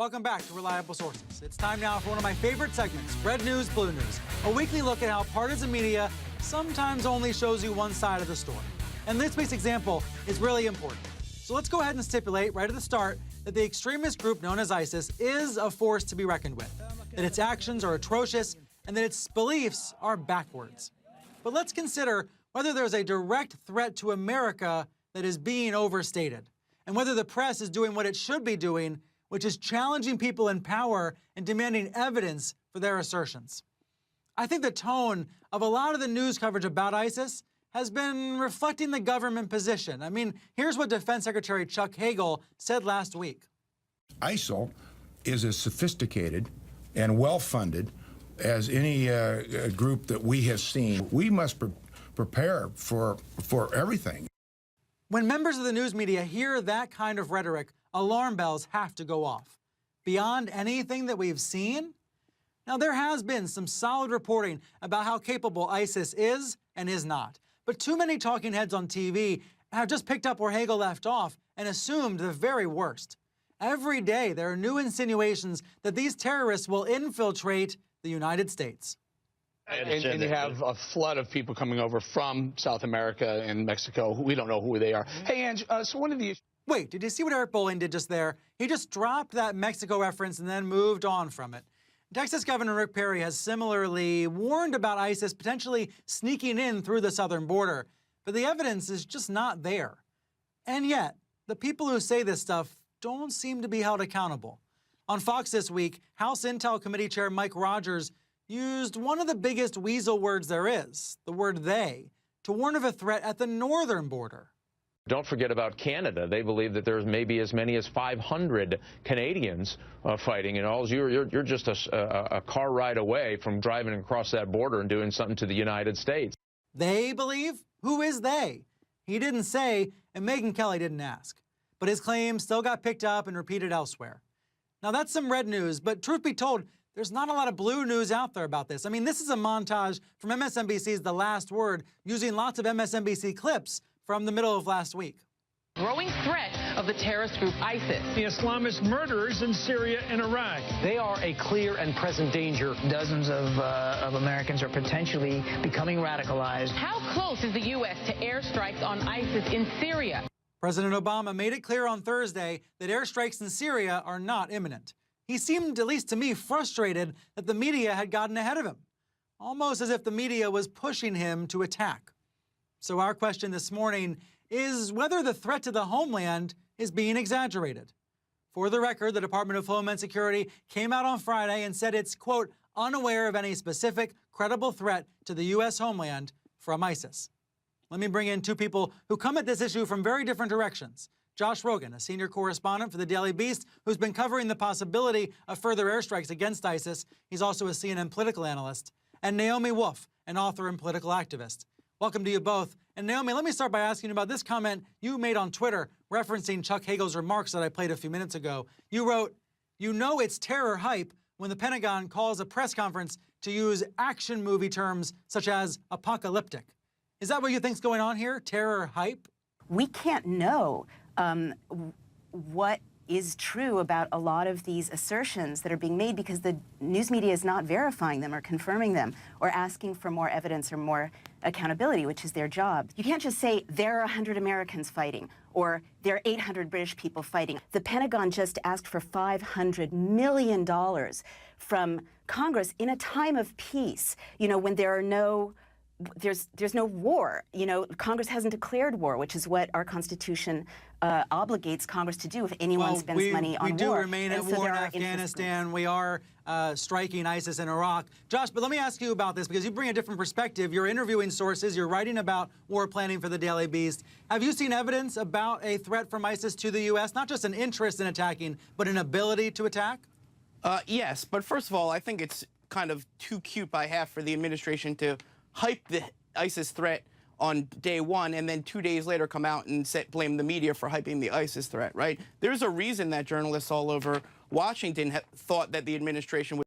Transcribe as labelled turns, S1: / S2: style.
S1: Welcome back to Reliable Sources. It's time now for one of my favorite segments, Red News, Blue News, a weekly look at how partisan media sometimes only shows you one side of the story. And this week's example is really important. So let's go ahead and stipulate right at the start that the extremist group known as ISIS is a force to be reckoned with, that its actions are atrocious, and that its beliefs are backwards. But let's consider whether there's a direct threat to America that is being overstated, and whether the press is doing what it should be doing, which is challenging people in power and demanding evidence for their assertions. I think the tone of a lot of the news coverage about ISIS has been reflecting the government position. I mean, here's what Defense Secretary Chuck Hagel said last week.
S2: ISIL is as sophisticated and well-funded as any group that we have seen. We must prepare for everything.
S1: When members of the news media hear that kind of rhetoric, alarm bells have to go off. Beyond anything that we've seen? Now, there has been some solid reporting about how capable ISIS is and is not. But too many talking heads on TV have just picked up where Hagel left off and assumed the very worst. Every day, there are new insinuations that these terrorists will infiltrate the United States.
S3: And you have a flood of people coming over from South America and Mexico. We don't know who they are. Hey, Ange, so one of the issues...
S1: Wait, did you see what Eric Bolling did just there? He just dropped that Mexico reference and then moved on from it. Texas Governor Rick Perry has similarly warned about ISIS potentially sneaking in through the southern border, but the evidence is just not there. And yet, the people who say this stuff don't seem to be held accountable. On Fox this week, House Intel Committee Chair Mike Rogers used one of the biggest weasel words there is, the word they, to warn of a threat at the northern border.
S4: Don't forget about Canada. They believe that there's maybe as many as 500 Canadians fighting, and all you're just a car ride away from driving across that border and doing something to the United States.
S1: They believe? Who is they? He didn't say, and Megyn Kelly didn't ask. But his claim still got picked up and repeated elsewhere. Now, that's some red news, but truth be told, there's not a lot of blue news out there about this. I mean, this is a montage from MSNBC's The Last Word, using lots of MSNBC clips from the middle of last week.
S5: Growing threat of the terrorist group ISIS.
S6: The Islamist murderers in Syria and Iraq.
S7: They are a clear and present danger.
S8: Dozens of Americans are potentially becoming radicalized.
S5: How close is the U.S. to airstrikes on ISIS in Syria?
S1: President Obama made it clear on Thursday that airstrikes in Syria are not imminent. He seemed, at least to me, frustrated that the media had gotten ahead of him, almost as if the media was pushing him to attack. So our question this morning is whether the threat to the homeland is being exaggerated. For the record, the Department of Homeland Security came out on Friday and said it's, quote, unaware of any specific, credible threat to the U.S. homeland from ISIS. Let me bring in two people who come at this issue from very different directions. Josh Rogin, a senior correspondent for the Daily Beast, who's been covering the possibility of further airstrikes against ISIS. He's also a CNN political analyst. And Naomi Wolf, an author and political activist. Welcome to you both. And Naomi, let me start by asking about this comment you made on Twitter referencing Chuck Hagel's remarks that I played a few minutes ago. You wrote, "You know it's terror hype when the Pentagon calls a press conference to use action movie terms such as apocalyptic." Is that what you think's going on here? Terror hype?
S9: We can't know what is true about a lot of these assertions that are being made because the news media is not verifying them or confirming them or asking for more evidence or more accountability, which is their job. You can't just say there are 100 Americans fighting or there are 800 British people fighting. The Pentagon just asked for $500 million from Congress in a time of peace, you know, when there are no there's no war. You know, Congress hasn't declared war, which is what our Constitution obligates Congress to do if anyone spends money on war.
S1: We do remain at war in Afghanistan. We are striking ISIS in Iraq. Josh, but let me ask you about this because you bring a different perspective. You're interviewing sources. You're writing about war planning for the Daily Beast. Have you seen evidence about a threat from ISIS to the U.S., not just an interest in attacking, but an ability to attack?
S10: Yes, but first of all, I think it's kind of too cute by half for the administration to hype the ISIS threat on day one and then 2 days later come out and blame the media for hyping the ISIS threat, right? There's a reason that journalists all over Washington thought that the administration would